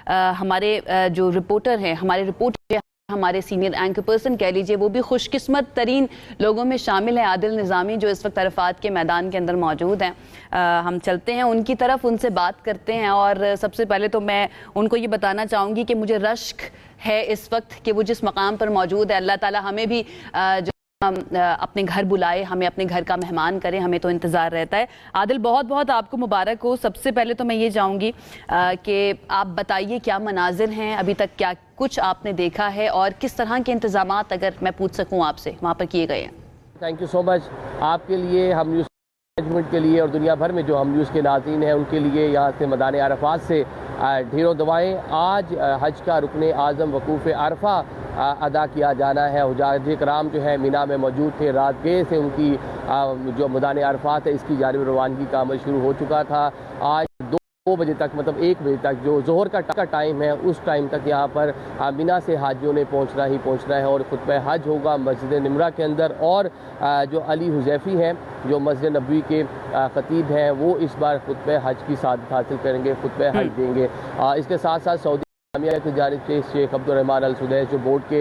हमारे जो रिपोर्टर हैं, हमारे सीनियर एंकर पर्सन कह लीजिए, वो भी खुशकिस्मत तरीन लोगों में शामिल है, आदिल निज़ामी, जो इस वक्त अरफात के मैदान के अंदर मौजूद हैं। हम चलते हैं उनकी तरफ, उनसे बात करते हैं। और सबसे पहले तो मैं उनको ये बताना चाहूँगी कि मुझे रश्क है इस वक्त कि वो जिस मकाम पर मौजूद है, अल्लाह ताला हमें भी जो अपने घर बुलाए, हमें अपने घर का मेहमान करें, हमें तो इंतज़ार रहता है। आदिल, बहुत बहुत आपको मुबारक हो। सबसे पहले तो मैं ये चाहूँगी कि आप बताइए क्या मनाजिर हैं अभी तक, क्या कुछ आपने देखा है और किस तरह के इंतज़ामात, अगर मैं पूछ सकूँ आपसे, वहाँ पर किए गए हैं। थैंक यू सो मच आपके लिए, हम न्यूज़ मैनेजमेंट के लिए और दुनिया भर में जो हम न्यूज़ के नाज़रीन हैं उनके लिए यहाँ से मैदान अरफात से ढेरों दुआएं। आज हज का रुकने आज़म वकूफ़ अरफा अदा किया जाना है। हुजाज कराम जो है मीना में मौजूद थे, रात गए से उनकी जो मैदान अरफात है इसकी जानिब रवानगी का अमल शुरू हो चुका था। आज 2 बजे तक, मतलब 1 बजे तक जो ज़ोहर का टाइम है, उस टाइम तक यहाँ पर मीना से हाजियों ने पहुँचना है और खुतबा हज होगा मस्जिद निमरा के अंदर। और जो अली हुज़ैफ़ी हैं, जो मस्जिद नबवी के ख़तीब हैं, वो इस बार खुतबा हज की सादत हासिल करेंगे, खुतबा हज देंगे। इसके साथ साथ सऊदी अरबिया की जानिब से शेख अब्दुर्रहमान अल सुदैस जो बोर्ड के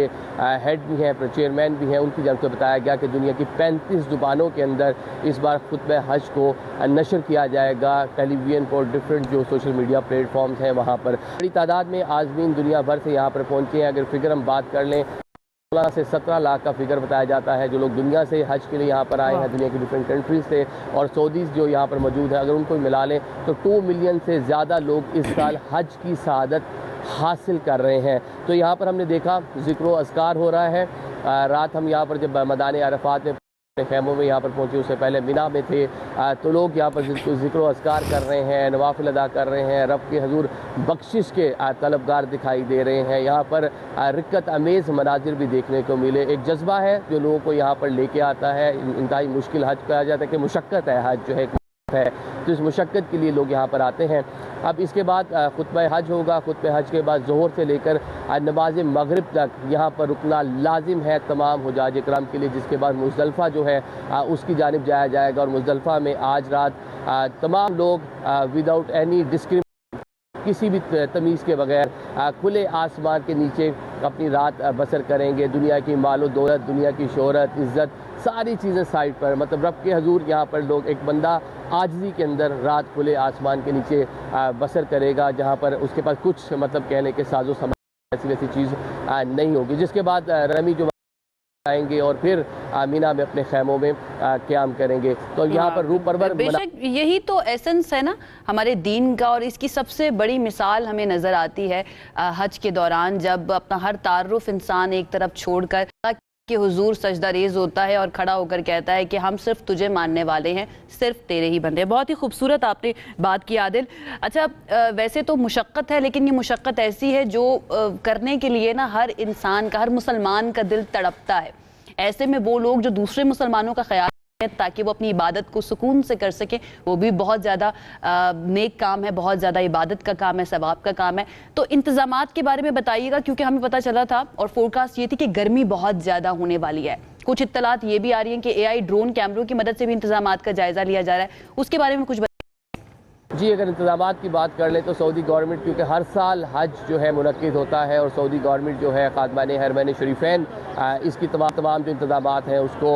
हेड भी हैं, चेयरमैन भी हैं, उनकी जानिब से बताया गया कि दुनिया की 35 ज़ुबानों के अंदर इस बार खुतबा हज को नशर किया जाएगा, टेलीविज़न पर, डिफरेंट जो सोशल मीडिया प्लेटफॉर्म्स हैं वहाँ पर। बड़ी तादाद में आज़मीन दुनिया भर से यहाँ पर पहुँचे हैं। अगर फिगर हम बात कर लें, 16 से 17 लाख का फिगर बताया जाता है जो लोग दुनिया से हज के लिए यहाँ पर आए हैं, दुनिया की डिफरेंट कंट्रीज से। और सऊदीज़ जो यहाँ पर मौजूद है, अगर उनको मिला लें तो 2 मिलियन से ज़्यादा लोग इस साल हज की शहादत हासिल कर रहे हैं। तो यहाँ पर हमने देखा ज़िक्र अज़कार हो रहा है। रात हम यहाँ पर जब मैदान अरफात में खैमों में यहाँ पर पहुँचे, उससे पहले मिना में थे, तो लोग यहाँ पर ज़िक्र अज़कार कर रहे हैं, नवाफिल अदा कर रहे हैं, रब के हजूर बख्शिश के तलबगार दिखाई दे रहे हैं। यहाँ पर रिक्कत अमेज़ मनाजिर भी देखने को मिले। एक जज्बा है जो लोगों को यहाँ पर लेके आता है। इंतहाई मुश्किल हज कहा जाता है कि मुशक्क़त है, हज जो है तो इस मुशक्क़त के लिए लोग यहाँ पर आते हैं। अब इसके बाद खुतबा हज होगा। खुतबा हज के बाद ज़ोहर से लेकर नमाज मगरिब तक यहाँ पर रुकना लाजिम है तमाम हुजाज कराम के लिए, जिसके बाद मुज़दलिफ़ा जो है उसकी जानिब जाया जाएगा। और मुज़दलिफ़ा में आज रात तमाम लोग विदाउट एनी डिस्क्रिमिनेशन, किसी भी तमीज़ के बगैर खुले आसमान के नीचे अपनी रात बसर करेंगे। दुनिया की मालो दौलत, दुनिया की शोहरत, इज़्ज़त, सारी चीज़ें साइड पर, मतलब रब के हजूर यहाँ पर लोग, एक बंदा आजिज़ी के अंदर रात खुले आसमान के नीचे बसर करेगा, जहाँ पर उसके पास कुछ मतलब कहने के साजो सामान ऐसी वैसी चीज़ नहीं होगी। जिसके बाद रमी जो आएंगे और फिर मीना में अपने खैमों में क़याम करेंगे। तो यहाँ पर रूह परवर, बेशक यही तो एसेंस है ना हमारे दीन का। और इसकी सबसे बड़ी मिसाल हमें नज़र आती है हज के दौरान, जब अपना हर तारुफ इंसान एक तरफ छोड़कर कि हुजूर सजदा रेज होता है और खड़ा होकर कहता है कि हम सिर्फ तुझे मानने वाले हैं, सिर्फ तेरे ही बंदे। बहुत ही खूबसूरत आपने बात की आदिल। अच्छा, वैसे तो मुशक्क़त है, लेकिन ये मुशक्क़त ऐसी है जो करने के लिए ना हर इंसान का, हर मुसलमान का दिल तड़पता है। ऐसे में वो लोग जो दूसरे मुसलमानों का ख्याल ताकि वो अपनी इबादत को सुकून से कर सके, वो भी बहुत ज़्यादा नेक काम है, बहुत ज़्यादा इबादत का काम है, सवाब का काम है। तो इंतज़ामात के बारे में बताइएगा, क्योंकि हमें पता चला था और फोरकास्ट ये थी कि गर्मी बहुत ज़्यादा होने वाली है। कुछ इत्तलात ये भी आ रही हैं कि AI ड्रोन कैमरों की मदद से भी इंतज़ामात का जायज़ा लिया जा रहा है, उसके बारे में कुछ जी। अगर इंतज़ामात की बात कर लें तो सऊदी गवर्नमेंट, क्योंकि हर साल हज जो है मुनक्किद होता है और सऊदी गवर्नमेंट जो है ख़ादमाने हरमैन शरीफैन इसकी तमाम जो इंतज़ामात हैं उसको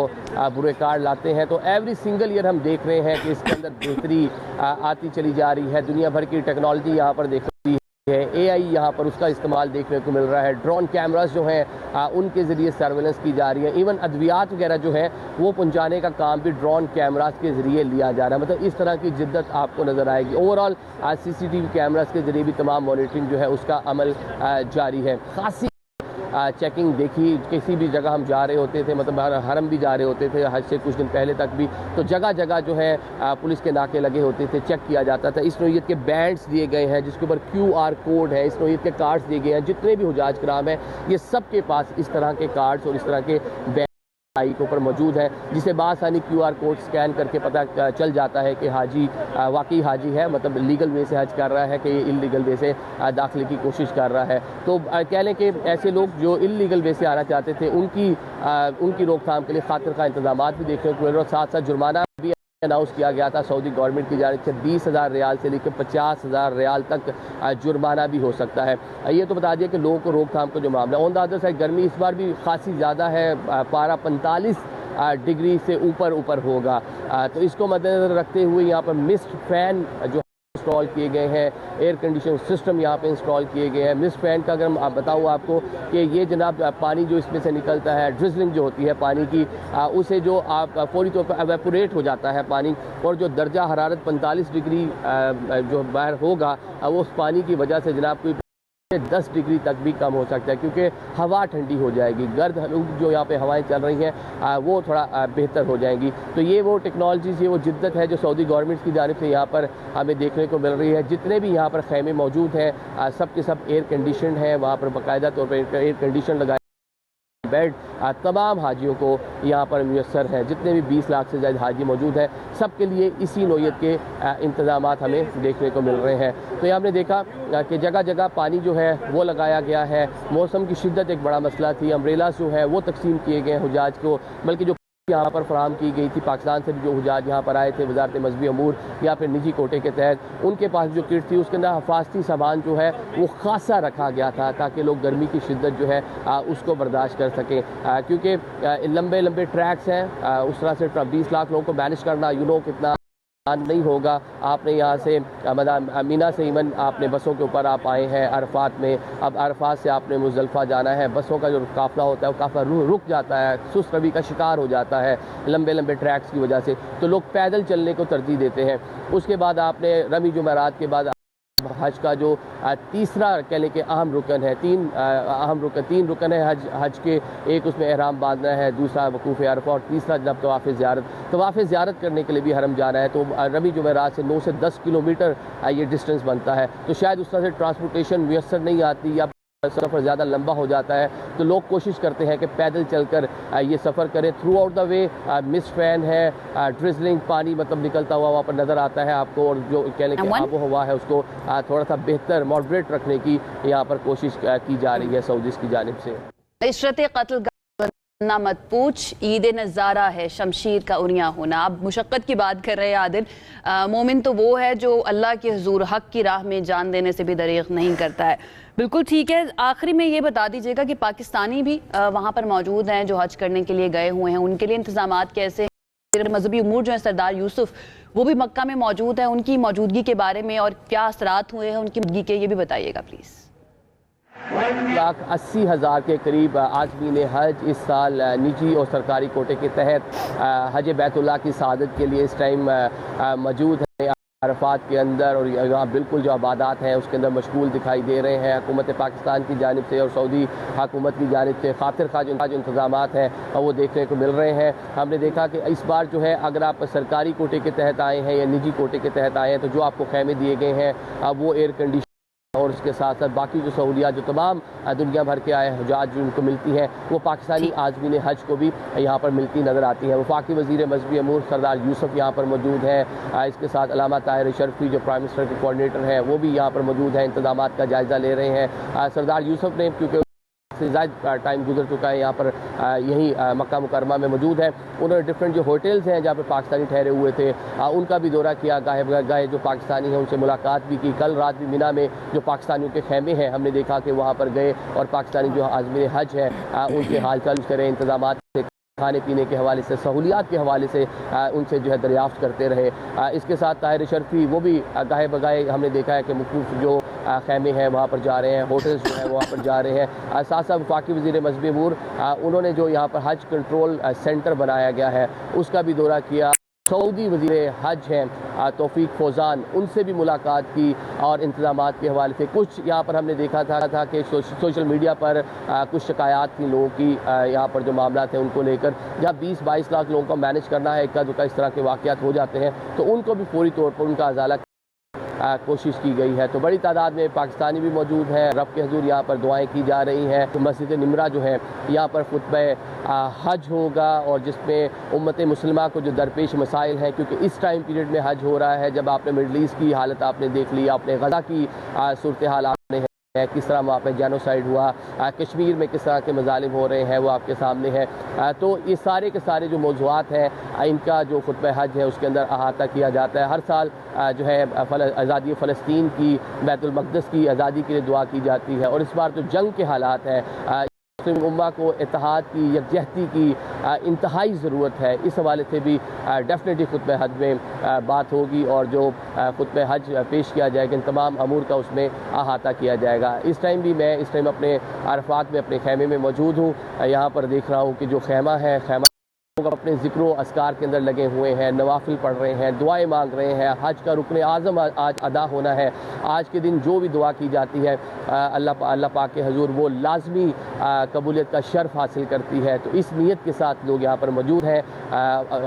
बुरेकार लाते हैं। तो एवरी सिंगल ईयर हम देख रहे हैं कि इसके अंदर बेहतरी आती चली जा रही है। दुनिया भर की टेक्नोलॉजी यहाँ पर देख रही है, AI यहाँ पर उसका इस्तेमाल देखने को मिल रहा है। ड्रोन कैमरास जो हैं उनके ज़रिए सर्वेलेंस की जा रही है। इवन अद्वियात वगैरह जो है वो पहुँचाने का काम भी ड्रोन कैमरास के ज़रिए लिया जा रहा है। मतलब इस तरह की जिद्दत आपको नज़र आएगी। ओवरऑल CCTV कैमरास के ज़रिए भी तमाम मॉनिटरिंग जो है उसका अमल जारी है। खासी चेकिंग देखी, किसी भी जगह हम जा रहे होते थे, मतलब हरम भी जा रहे होते थे हज से कुछ दिन पहले तक भी, तो जगह जगह जो है पुलिस के नाके लगे होते थे, चेक किया जाता था। इस नौइयत के बैंड्स दिए गए हैं जिसके ऊपर QR कोड है, इस नौइयत के कार्ड्स दिए गए हैं। जितने भी हुजाज कराम हैं ये सब के पास इस तरह के कार्ड्स और इस तरह के बैंड के ऊपर मौजूद है, जिसे बासानी QR कोड स्कैन करके पता चल जाता है कि हाजी वाकई हाजी है, मतलब लीगल वे से हज कर रहा है कि ये इलीगल वे से दाखिले की कोशिश कर रहा है। तो कह लें कि ऐसे लोग जो इलीगल वे से आना चाहते थे उनकी रोकथाम के लिए खातिर खा इंतजाम भी देखने को मिल रहे और साथ साथ जुर्माना भी अनाउंस किया गया था सऊदी गवर्नमेंट की जानिब से 20,000 रियाल से लेकर 50,000 रियाल तक जुर्माना भी हो सकता है। ये तो बता दिया कि लोगों को रोकथाम का जो मामला ऑन द अदर साइड गर्मी इस बार भी खासी ज़्यादा है, पारा 45 डिग्री से ऊपर होगा। तो इसको मद्देनज़र रखते हुए यहाँ पर मिस्ट फैन जो इंस्टॉल किए गए हैं, एयर कंडीशन सिस्टम यहाँ पे इंस्टॉल किए गए हैं। मिस्ट फैन का अगर मैं बताऊँ आपको कि ये जनाब पानी जो इसमें से निकलता है, ड्रिजलिंग जो होती है पानी की, उसे जो आप फौरी तौर पर एवेपोरेट हो जाता है पानी, और जो दर्जा हरारत 45 डिग्री जो बाहर होगा वो उस पानी की वजह से जनाब कोई 10 डिग्री तक भी कम हो सकता है, क्योंकि हवा ठंडी हो जाएगी। गर्द हलूक जो यहाँ पे हवाएं चल रही हैं वो थोड़ा बेहतर हो जाएंगी। तो ये वो टेक्नोलॉजीज़, ये वो जिद्दत है जो सऊदी गवर्नमेंट की जानिब से यहाँ पर हमें देखने को मिल रही है। जितने भी यहाँ पर खैमे मौजूद हैं सब के सब एयर कंडीशन हैं, वहाँ पर बाकायदा तौर पर एयर कंडीशन लगाए बेड तमाम हाजियों को यहाँ पर मुयस्सर हैं। जितने भी 20 लाख से ज़्यादा हाजी मौजूद हैं सब के लिए इसी नौयत के इंतज़ाम हमें देखने को मिल रहे हैं। तो यहाँ हमने देखा कि जगह जगह पानी जो है वो लगाया गया है। मौसम की शिद्दत एक बड़ा मसला थी, अम्ब्रेला जो है वो तकसीम किए गए हुजाज को, बल्कि जो यहाँ पर फराम की गई थी पाकिस्तान से भी जो हुजाज यहाँ पर आए थे वजारत मजहबी अमूर या फिर निजी कोटे के तहत, उनके पास जो किट थी उसके अंदर हिफाजती सामान जो है वो खासा रखा गया था ताकि लोग गर्मी की शिद्दत जो है उसको बर्दाश्त कर सकें, क्योंकि लंबे लंबे ट्रैक्स हैं। उस तरह से 20 लाख लोगों को मैनेज करना कितना नहीं होगा। आपने यहाँ से मीना से इवन आपने बसों के ऊपर आप आए हैं अरफात में, अब अरफात से आपने मुज़दलिफ़ा जाना है, बसों का जो काफ़िला होता है वो काफ़िला रुक जाता है, सुस्त रवि का शिकार हो जाता है लंबे लंबे ट्रैक्स की वजह से, तो लोग पैदल चलने को तरजीह देते हैं। उसके बाद आपने रमी जुमेरात के बाद हज का जो तीसरा कह लें कि अहम रुकन है, तीन रुकन है हज के, एक उसमें एहराम बांधना है, दूसरा वकूफ़ अरफा और तीसरा जब तवाफ़ ज़ियारत करने के लिए भी हरम जाना है। तो रमी जुमेरात से 9 से 10 किलोमीटर ये डिस्टेंस बनता है। तो शायद उस तरह से ट्रांसपोर्टेशन मुयस्सर नहीं आती या सफ़र ज़्यादा लंबा हो जाता है, तो लोग कोशिश करते हैं कि पैदल चलकर ये सफ़र करें। Through out the way mist fan है, ड्रिजलिंग पानी मतलब निकलता हुआ वहाँ पर नज़र आता है आपको, और जो कह लें कि आबो हवा है उसको थोड़ा सा बेहतर मॉडरेट रखने की यहाँ पर कोशिश की जा रही है सऊदीज़ की जानिब से। इशरत कत्ल ना मत पूछ, ईद नज़ारा है शमशीर का उनिया होना। अब मुशक्क़त की बात कर रहे हैं आदिल, मोमिन तो वो है जो अल्लाह के हुजूर हक की राह में जान देने से भी दरीग़ नहीं करता है। बिल्कुल ठीक है। आखिरी में ये बता दीजिएगा कि पाकिस्तानी भी वहाँ पर मौजूद हैं जो हज करने के लिए गए हुए हैं, उनके लिए इंतजामात कैसे हैं? मजहबी उमूर जो है सरदार यूसुफ वो भी मक्का में मौजूद है, उनकी मौजूदगी के बारे में और क्या असरात हुए हैं उनकी मौजूदगी के, ये भी बताइएगा प्लीज़। 1,80,000 के करीब आज़मीन हज इस साल निजी और सरकारी कोटे के तहत हज बैतुल्लाह की सआदत के लिए इस टाइम मौजूद है अरफात के अंदर, और यहाँ बिल्कुल जो आबादात हैं उसके अंदर मशगूल दिखाई दे रहे हैं। हुकूमत पाकिस्तान की जानिब से और सऊदी हुकूमत की जानिब से खातिर खा जो इंतजामात हैं वो देखने को मिल रहे हैं। हमने देखा कि इस बार जो है अगर आप सरकारी कोटे के तहत आए हैं या निजी कोटे के तहत आए हैं तो जो आपको खैमे दिए गए हैं वो एयर कंडीशन और उसके साथ साथ बाकी जो सहूलियात जो तमाम दुनिया भर के आए हुजाज जो उनको मिलती हैं वो पाकिस्तानी आज़मीन हज को भी यहाँ पर मिलती नज़र आती हैं। वफाकी वज़ीर मजहबी अमूर सरदार यूसुफ यहाँ पर मौजूद हैं। इसके साथ अल्लामा ताहिर शरफी जो प्राइम मिनिस्टर के कोऑर्डिनेटर हैं वो भी यहाँ पर मौजूद हैं, इंतजामात का जायज़ा ले रहे हैं। सरदार यूसुफ ने क्योंकि से ज़्यादा टाइम गुजर चुका है यहाँ पर यहीं मक्का मुकरमा में मौजूद है, उन्होंने डिफरेंट जो होटल्स हैं जहाँ पर पाकिस्तानी ठहरे हुए थे उनका भी दौरा किया, गाहे जो पाकिस्तानी हैं उनसे मुलाकात भी की। कल रात भी मिना में जो पाकिस्तानियों के खैमे हैं हमने देखा कि वहाँ पर गए और पाकिस्तानी जो आज़मीन हज है उनके हाल चाल करें, इंतजामात से खाने पीने के हवाले से, सहूलियात के हवाले से उनसे जो है दरियाफ्त करते रहे। इसके साथ ताहिर शरफी वो भी गाहे बगाए हमने देखा है कि मुख्तलिफ जो खैमे हैं वहाँ पर जा रहे हैं, होटल्स जो हैं वहाँ पर जा रहे हैं। साथ साथ वफाकी वज़ीर मजहबी अमूर उन्होंने जो यहाँ पर हज कंट्रोल सेंटर बनाया गया है उसका भी दौरा किया। सऊदी वज़ीर हज हैं तौफीक फौजान, उनसे भी मुलाकात की और इंतजामात के हवाले से कुछ यहाँ पर हमने देखा था कि सोशल मीडिया पर कुछ शिकायत थी लोगों की यहाँ पर जो मामला थे उनको लेकर, जब 20-22 लाख लोगों को मैनेज करना है, इक्का दुक्का इस तरह के वाक़यात हो जाते हैं तो उनको भी पूरी तौर पर उनका अजाला कोशिश की गई है। तो बड़ी तादाद में पाकिस्तानी भी मौजूद हैं, रब के हुजूर यहाँ पर दुआएं की जा रही हैं। तो मस्जिद निमरा जो है यहाँ पर खुतबा हज होगा और जिसमें उम्मत मुस्लिमा को जो दरपेश मसाइल हैं, क्योंकि इस टाइम पीरियड में हज हो रहा है, जब आपने मिडल ईस्ट की हालत आपने देख ली, आपने गज़ा की सूरत हाल आपने है, किस तरह वहाँ पे जेनोसाइड हुआ, कश्मीर में किस तरह के मजालिम हो रहे हैं वो आपके सामने है। तो ये सारे के सारे जो मौज़ूआत हैं इनका जो खुतबा हज है उसके अंदर अहाता किया जाता है। हर साल जो है आज़ादी फ़लस्तीन की, बैतुल मक़दस की आज़ादी के लिए दुआ की जाती है। और इस बार जो जंग के हालात हैं, मुस्लिम उम्मा को इत्तेहाद की, यकजहती की इंतहाई ज़रूरत है। इस हवाले से भी डेफिनेटली खुतबा हज में बात होगी और जो खुतबा हज पेश किया जाएगा इन तमाम अमूर का उसमें अहाता किया जाएगा। इस टाइम अपने अरफात में अपने खैमे में मौजूद हूँ। यहाँ पर देख रहा हूँ कि जो खैमा है, खैमा लोग अपने ज़िक्र अस्कार के अंदर लगे हुए हैं, नवाफिल पढ़ रहे हैं, दुआएं मांग रहे हैं। हज का रुकन आज़म आज अदा होना है। आज के दिन जो भी दुआ की जाती है अल्लाह पाक के हजूर वो लाजमी कबूलियत का शर्फ हासिल करती है। तो इस नीयत के साथ लोग यहाँ पर मौजूद हैं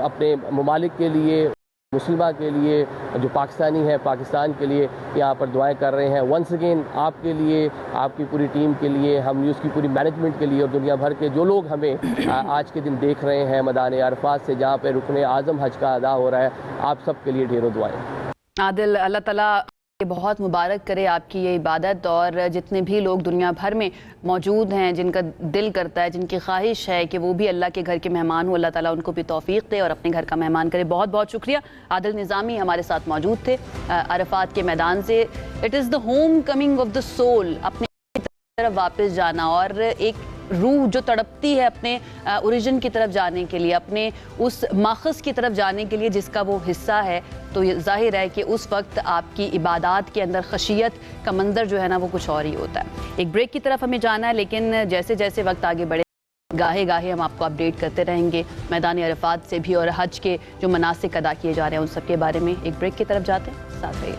अपने ममालिक के लिए, मुसलमान के लिए, जो पाकिस्तानी है पाकिस्तान के लिए यहाँ पर दुआएं कर रहे हैं। वंस अगेन आपके लिए, आपकी पूरी टीम के लिए, हम न्यूज़ की पूरी मैनेजमेंट के लिए और दुनिया भर के जो लोग हमें आज के दिन देख रहे हैं मैदान अरफात से जहाँ पर रुकन आज़म हज का अदा हो रहा है, आप सब के लिए ढेरों दुआएं। आदिल, अल्लाह ताला ये बहुत मुबारक करे आपकी ये इबादत, और जितने भी लोग दुनिया भर में मौजूद हैं जिनका दिल करता है, जिनकी ख्वाहिश है कि वो भी अल्लाह के घर के मेहमान हो, अल्लाह ताला उनको भी तौफीक दे और अपने घर का मेहमान करे। बहुत बहुत शुक्रिया। आदिल निज़ामी हमारे साथ मौजूद थे अरफात के मैदान से। It is the homecoming of the soul, अपने तरफ वापस जाना और एक रूह जो तड़पती है अपने ओरिजिन की तरफ जाने के लिए, अपने उस माखज़ की तरफ जाने के लिए जिसका वो हिस्सा है। तो ये जाहिर है कि उस वक्त आपकी इबादात के अंदर खशियत का मंजर जो है ना वो कुछ और ही होता है। एक ब्रेक की तरफ हमें जाना है, लेकिन जैसे जैसे वक्त आगे बढ़े गाहे गाहे हम आपको अपडेट करते रहेंगे मैदान अरफात से भी और हज के जो मनासिक अदा किए जा रहे हैं उन सब के बारे में। एक ब्रेक की तरफ जाते हैं, साथ रहिए।